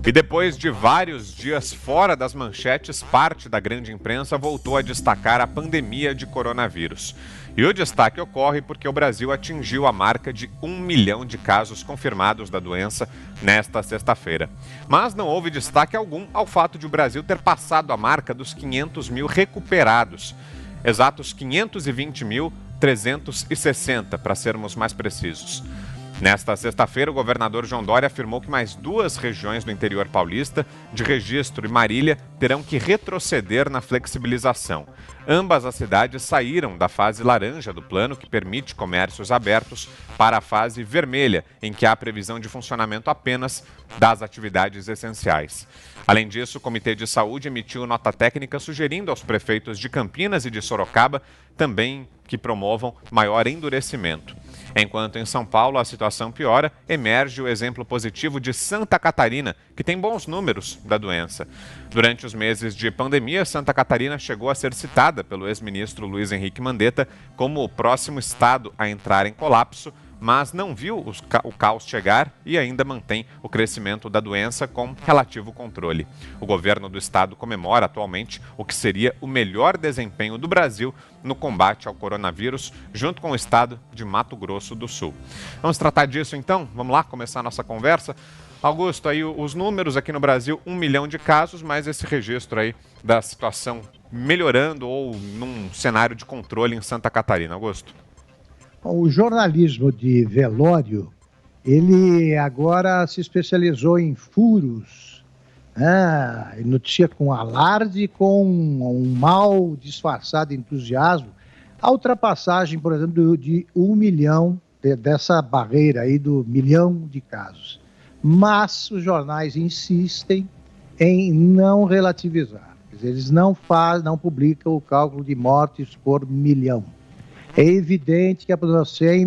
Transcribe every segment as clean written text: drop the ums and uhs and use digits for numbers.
E depois de vários dias fora das manchetes, parte da grande imprensa voltou a destacar a pandemia de coronavírus. E o destaque ocorre porque o Brasil atingiu a marca de 1 milhão de casos confirmados da doença nesta sexta-feira. Mas não houve destaque algum ao fato de o Brasil ter passado a marca dos 500 mil recuperados. Exatos 520.360, para sermos mais precisos. Nesta sexta-feira, o governador João Dória afirmou que mais 2 regiões do interior paulista, de Registro e Marília, terão que retroceder na flexibilização. Ambas as cidades saíram da fase laranja do plano, que permite comércios abertos, para a fase vermelha, em que há previsão de funcionamento apenas das atividades essenciais. Além disso, o Comitê de Saúde emitiu nota técnica sugerindo aos prefeitos de Campinas e de Sorocaba também que promovam maior endurecimento. Enquanto em São Paulo a situação piora, emerge o exemplo positivo de Santa Catarina, que tem bons números da doença. Durante os meses de pandemia, Santa Catarina chegou a ser citada pelo ex-ministro Luiz Henrique Mandetta como o próximo estado a entrar em colapso, mas não viu o caos chegar e ainda mantém o crescimento da doença com relativo controle. O governo do estado comemora atualmente o que seria o melhor desempenho do Brasil no combate ao coronavírus, junto com o estado de Mato Grosso do Sul. Vamos tratar disso então? Vamos lá começar a nossa conversa? Augusto, aí os números aqui no Brasil, 1 milhão de casos, mas esse registro aí da situação melhorando ou num cenário de controle em Santa Catarina. Augusto. O jornalismo de velório, ele agora se especializou em furos, né? Notícia com alarde, com um mal disfarçado entusiasmo. A ultrapassagem, por exemplo, de 1 milhão, dessa barreira aí do 1 milhão de casos. Mas os jornais insistem em não relativizar. Quer dizer, eles não publicam o cálculo de mortes por milhão. É evidente que, sem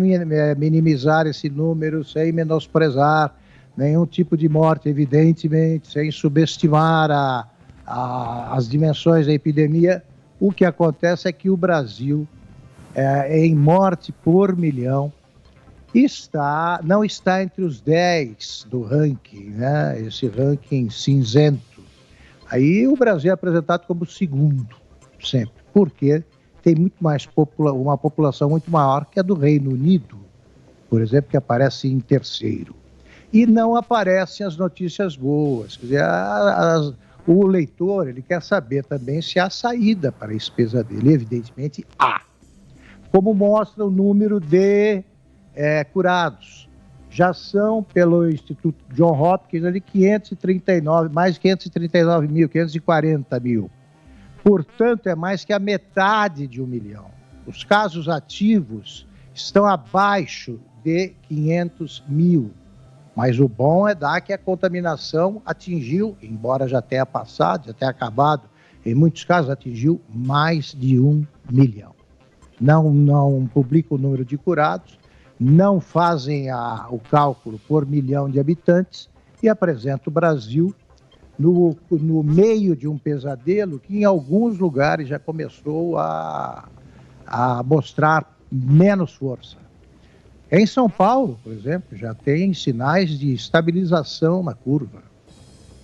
minimizar esse número, sem menosprezar nenhum tipo de morte, evidentemente, sem subestimar as dimensões da epidemia, o que acontece é que o Brasil, em morte por milhão, não está entre os 10 do ranking, né? Esse ranking cinzento. Aí o Brasil é apresentado como segundo, sempre. Por quê? Tem muito mais uma população muito maior que a do Reino Unido, por exemplo, que aparece em terceiro. E não aparecem as notícias boas. Quer dizer, o leitor ele quer saber também se há saída para esse pesadelo. E, evidentemente, há. Como mostra o número de curados. Já são, pelo Instituto John Hopkins, ali mais de 539 mil, 540 mil. Portanto, é mais que a metade de 1 milhão. Os casos ativos estão abaixo de 500 mil. Mas o bom é dar que a contaminação atingiu, embora já tenha passado, já tenha acabado, em muitos casos atingiu mais de 1 milhão. Não publicam o número de curados, não fazem o cálculo por milhão de habitantes e apresentam o Brasil no meio de um pesadelo que em alguns lugares já começou a mostrar menos força. Em São Paulo, por exemplo, já tem sinais de estabilização na curva.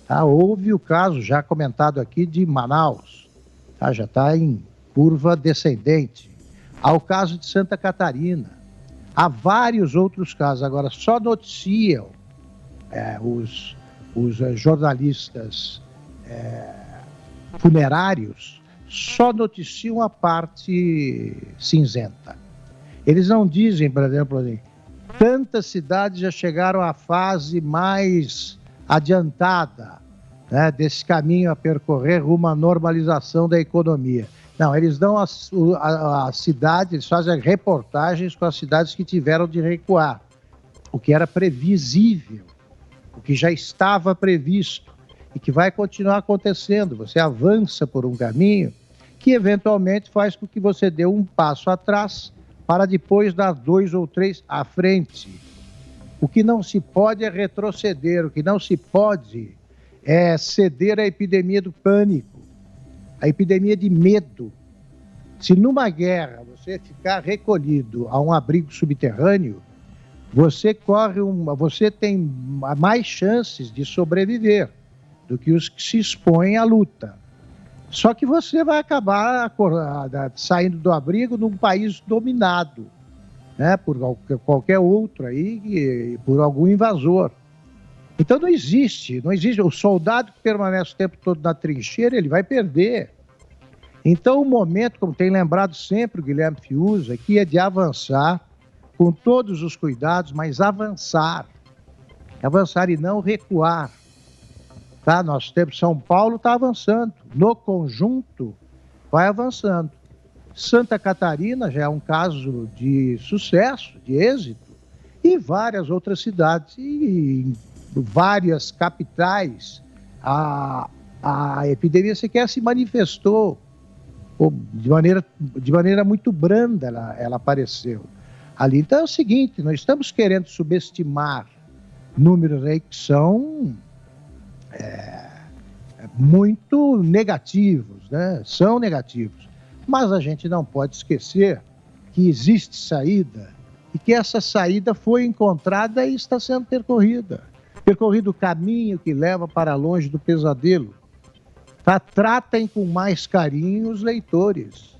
Houve o caso já comentado aqui de Manaus, já está em curva descendente. Há o caso de Santa Catarina. Há vários outros casos. Agora, só noticiam os jornalistas funerários, só noticiam a parte cinzenta. Eles não dizem, por exemplo, assim, tantas cidades já chegaram à fase mais adiantada, né, desse caminho a percorrer rumo à normalização da economia. Não, eles dão a cidade, eles fazem reportagens com as cidades que tiveram de recuar, o que era previsível, o que já estava previsto e que vai continuar acontecendo. Você avança por um caminho que eventualmente faz com que você dê um passo atrás para depois dar 2 ou 3 à frente. O que não se pode é retroceder, o que não se pode é ceder à epidemia do pânico, a epidemia de medo. Se numa guerra você ficar recolhido a um abrigo subterrâneo, você tem mais chances de sobreviver do que os que se expõem à luta. Só que você vai acabar saindo do abrigo num país dominado, né, por qualquer outro aí, por algum invasor. Então não existe. O soldado que permanece o tempo todo na trincheira, ele vai perder. Então o momento, como tem lembrado sempre o Guilherme Fiuza, aqui é de avançar com todos os cuidados, mas avançar e não recuar. Tá? Nós temos São Paulo está avançando, no conjunto vai avançando. Santa Catarina já é um caso de sucesso, de êxito, e várias outras cidades e várias capitais. A epidemia sequer se manifestou de maneira muito branda, ela apareceu ali. Então é o seguinte, nós estamos querendo subestimar números aí que são muito negativos, né? São negativos. Mas a gente não pode esquecer que existe saída e que essa saída foi encontrada e está sendo percorrida. Percorrido o caminho que leva para longe do pesadelo. Tá? Tratem com mais carinho os leitores.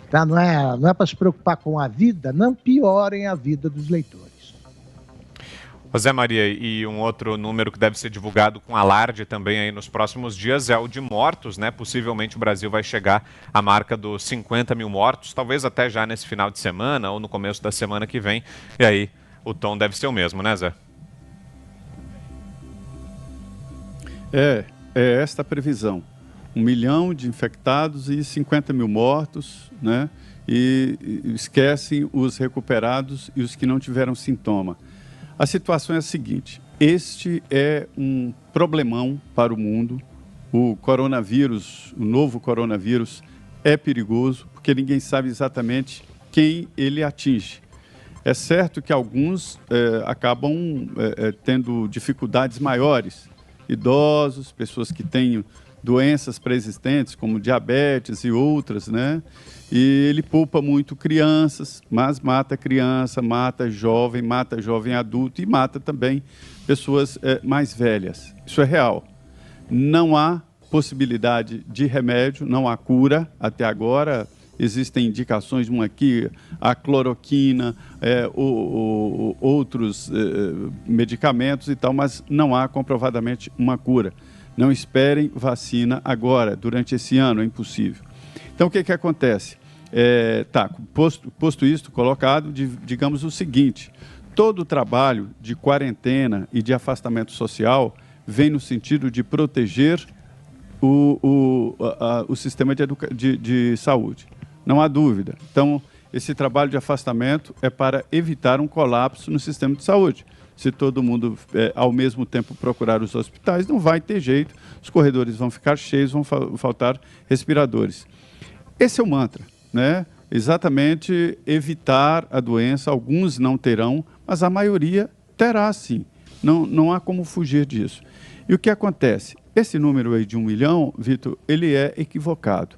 Tá? Não é para se preocupar com a vida, não piorem a vida dos leitores. José Maria, e um outro número que deve ser divulgado com alarde também aí nos próximos dias é o de mortos, né? Possivelmente o Brasil vai chegar à marca dos 50 mil mortos, talvez até já nesse final de semana ou no começo da semana que vem. E aí o tom deve ser o mesmo, né, Zé? É esta a previsão. 1 milhão de infectados e 50 mil mortos, né? E esquecem os recuperados e os que não tiveram sintoma. A situação é a seguinte: este é um problemão para o mundo. O coronavírus, o novo coronavírus, é perigoso porque ninguém sabe exatamente quem ele atinge. É certo que alguns acabam tendo dificuldades maiores, idosos, pessoas que têm doenças pré-existentes, como diabetes e outras, né? E ele poupa muito crianças, mas mata criança, mata jovem adulto e mata também pessoas mais velhas. Isso é real. Não há possibilidade de remédio, não há cura até agora. Existem indicações, uma aqui, a cloroquina, outros medicamentos e tal, mas não há comprovadamente uma cura. Não esperem vacina agora, durante esse ano, é impossível. Então, o que acontece? Posto isto colocado, digamos o seguinte: todo o trabalho de quarentena e de afastamento social vem no sentido de proteger o sistema de saúde. Não há dúvida. Então, esse trabalho de afastamento é para evitar um colapso no sistema de saúde. Se todo mundo, ao mesmo tempo, procurar os hospitais, não vai ter jeito, os corredores vão ficar cheios, vão faltar respiradores. Esse é o mantra, né? Exatamente evitar a doença. Alguns não terão, mas a maioria terá sim. Não há como fugir disso. E o que acontece? Esse número aí de 1 milhão, Vitor, ele é equivocado.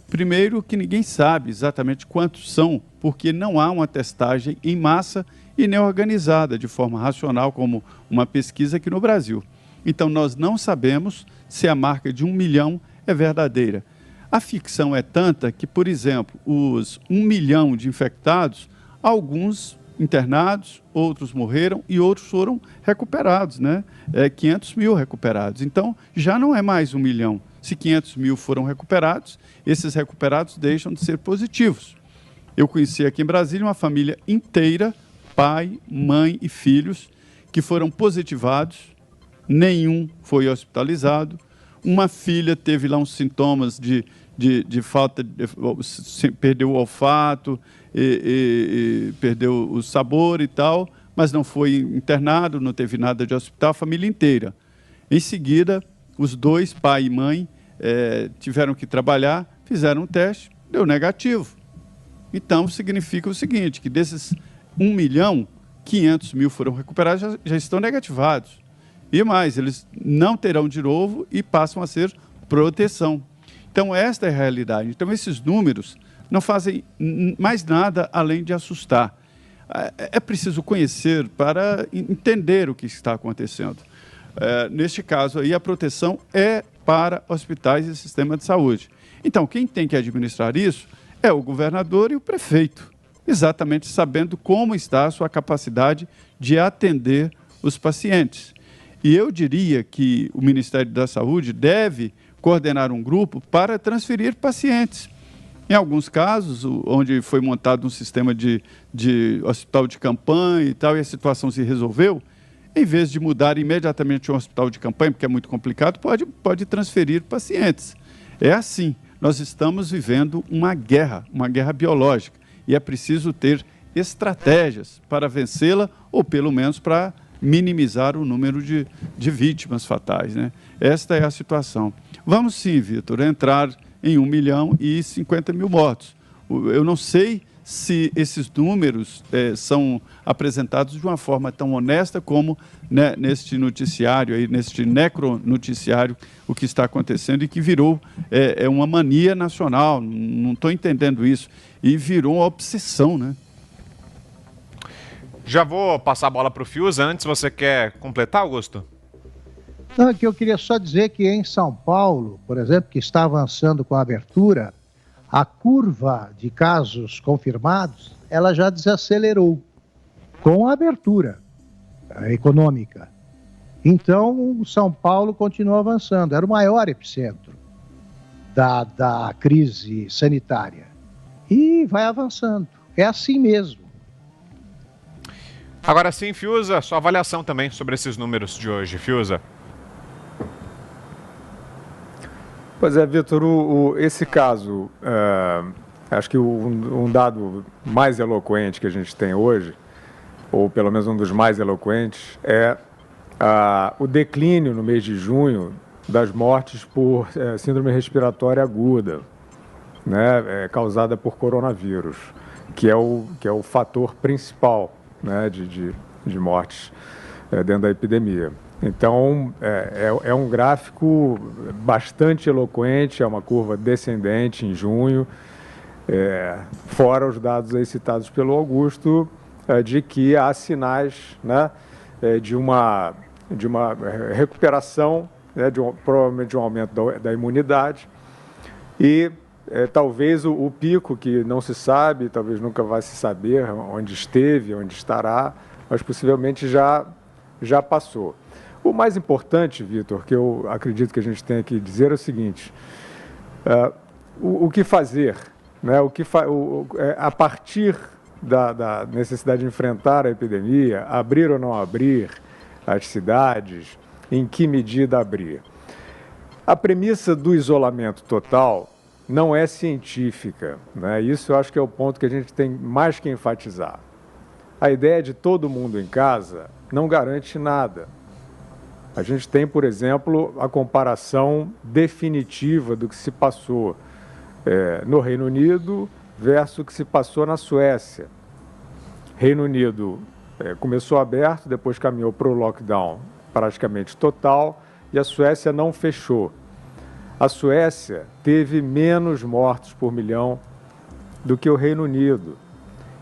Primeiro, que ninguém sabe exatamente quantos são, porque não há uma testagem em massa e nem organizada de forma racional, como uma pesquisa aqui no Brasil. Então, nós não sabemos se a marca de 1 milhão é verdadeira. A ficção é tanta que, por exemplo, os 1 milhão de infectados, alguns internados, outros morreram e outros foram recuperados, né? 500 mil recuperados. Então, já não é mais 1 milhão. Se 500 mil foram recuperados, esses recuperados deixam de ser positivos. Eu conheci aqui em Brasília uma família inteira, pai, mãe e filhos, que foram positivados, nenhum foi hospitalizado. Uma filha teve lá uns sintomas de falta, perdeu o olfato, perdeu o sabor e tal, mas não foi internado, não teve nada de hospital, a família inteira. Em seguida, os dois, pai e mãe, tiveram que trabalhar, fizeram um teste, deu negativo. Então, significa o seguinte, que desses 1 milhão, 500 mil foram recuperados, já estão negativados. E mais, eles não terão de novo e passam a ser proteção. Então, esta é a realidade. Então, esses números não fazem mais nada além de assustar. é preciso conhecer para entender o que está acontecendo. Neste caso aí, a proteção é para hospitais e sistema de saúde. Então, quem tem que administrar isso é o governador e o prefeito, exatamente sabendo como está a sua capacidade de atender os pacientes. E eu diria que o Ministério da Saúde deve coordenar um grupo para transferir pacientes. Em alguns casos, onde foi montado um sistema de hospital de campanha e tal, e a situação se resolveu, em vez de mudar imediatamente um hospital de campanha, porque é muito complicado, pode transferir pacientes. É assim, nós estamos vivendo uma guerra biológica, e é preciso ter estratégias para vencê-la, ou pelo menos para minimizar o número de vítimas fatais, né? Esta é a situação. Vamos sim, Vitor, entrar em 1.050.000 mortos. Eu não sei se esses números são apresentados de uma forma tão honesta como, né, neste noticiário, aí, neste necronoticiário, o que está acontecendo e que virou uma mania nacional. Não estou entendendo isso. E virou uma obsessão, né? Já vou passar a bola para o Fiuza. Antes, você quer completar, Augusto? Não, é que eu queria só dizer que em São Paulo, por exemplo, que está avançando com a abertura, a curva de casos confirmados, ela já desacelerou com a abertura econômica. Então, São Paulo continua avançando. Era o maior epicentro da crise sanitária. E vai avançando. É assim mesmo. Agora sim, Fiuza, sua avaliação também sobre esses números de hoje. Fiuza. Pois é, Vitor, esse caso, acho que um dado mais eloquente que a gente tem hoje, ou pelo menos um dos mais eloquentes, é o declínio no mês de junho das mortes por síndrome respiratória aguda, né, causada por coronavírus, que é o fator principal, né, de mortes dentro da epidemia. Então, é um gráfico bastante eloquente, é uma curva descendente em junho, fora os dados aí citados pelo Augusto, de que há sinais, né, de uma recuperação, né, provavelmente de um aumento da imunidade, e talvez o pico, que não se sabe, talvez nunca vai se saber onde esteve, onde estará, mas possivelmente já passou. O mais importante, Vitor, que eu acredito que a gente tem que dizer é o seguinte: o que fazer, né? A partir da necessidade de enfrentar a epidemia, abrir ou não abrir as cidades, em que medida abrir. A premissa do isolamento total não é científica, né? Isso eu acho que é o ponto que a gente tem mais que enfatizar. A ideia de todo mundo em casa não garante nada. A gente tem, por exemplo, a comparação definitiva do que se passou no Reino Unido versus o que se passou na Suécia. Reino Unido começou aberto, depois caminhou para o lockdown praticamente total, e a Suécia não fechou. A Suécia teve menos mortos por milhão do que o Reino Unido.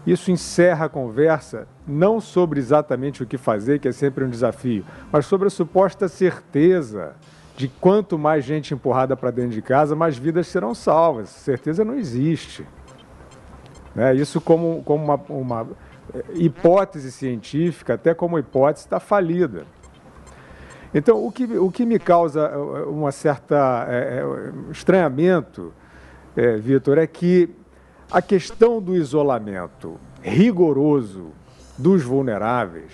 Isso encerra a conversa não sobre exatamente o que fazer, que é sempre um desafio, mas sobre a suposta certeza de quanto mais gente empurrada para dentro de casa, mais vidas serão salvas. Essa certeza não existe. Né? Isso como uma hipótese científica, até como hipótese, está falida. Então, o que me causa uma certa estranhamento, Vitor, é que a questão do isolamento rigoroso dos vulneráveis,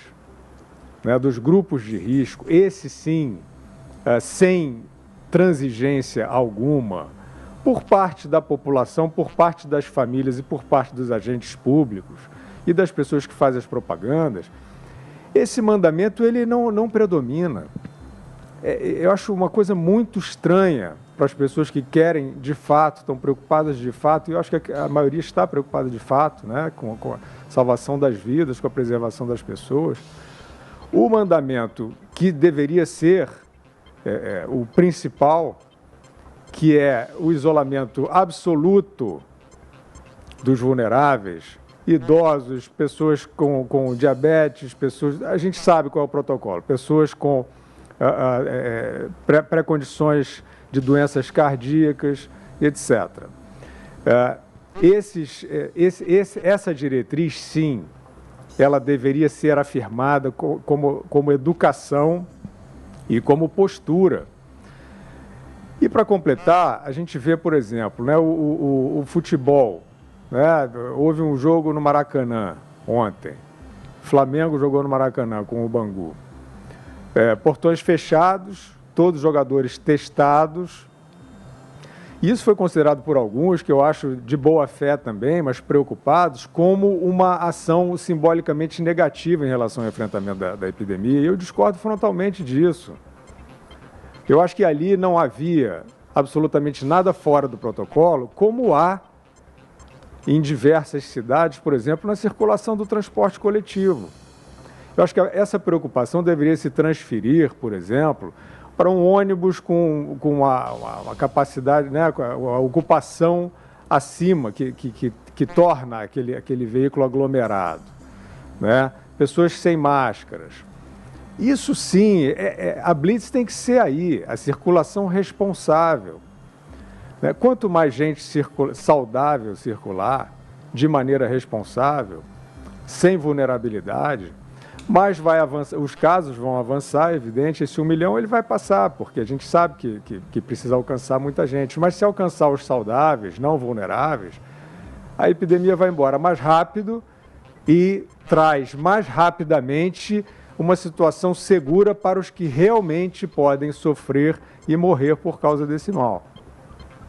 né, dos grupos de risco, esse sim, sem transigência alguma, por parte da população, por parte das famílias e por parte dos agentes públicos e das pessoas que fazem as propagandas, esse mandamento ele não predomina. Eu acho uma coisa muito estranha para as pessoas que querem, de fato, estão preocupadas de fato, e eu acho que a maioria está preocupada de fato, né, com a salvação das vidas, com a preservação das pessoas. O mandamento que deveria ser o principal, que é o isolamento absoluto dos vulneráveis, idosos, pessoas com diabetes, a gente sabe qual é o protocolo, pessoas com pré-condições de doenças cardíacas, etc. Essa diretriz, sim, ela deveria ser afirmada como educação e como postura. E, para completar, a gente vê, por exemplo, né, o futebol. Né, houve um jogo no Maracanã ontem. Flamengo jogou no Maracanã com o Bangu. Portões fechados, todos os jogadores testados. Isso foi considerado por alguns, que eu acho de boa fé também, mas preocupados, como uma ação simbolicamente negativa em relação ao enfrentamento da epidemia. E eu discordo frontalmente disso. Eu acho que ali não havia absolutamente nada fora do protocolo, como há em diversas cidades, por exemplo, na circulação do transporte coletivo. Eu acho que essa preocupação deveria se transferir, por exemplo, para um ônibus com uma capacidade, né, a ocupação acima, que torna aquele veículo aglomerado. Né? Pessoas sem máscaras. Isso sim, a blitz tem que ser aí, a circulação responsável. Né? Quanto mais gente saudável circular, de maneira responsável, sem vulnerabilidade, mais vai avançar, os casos vão avançar, é evidente, esse 1 milhão ele vai passar, porque a gente sabe que precisa alcançar muita gente. Mas se alcançar os saudáveis, não vulneráveis, a epidemia vai embora mais rápido e traz mais rapidamente uma situação segura para os que realmente podem sofrer e morrer por causa desse mal.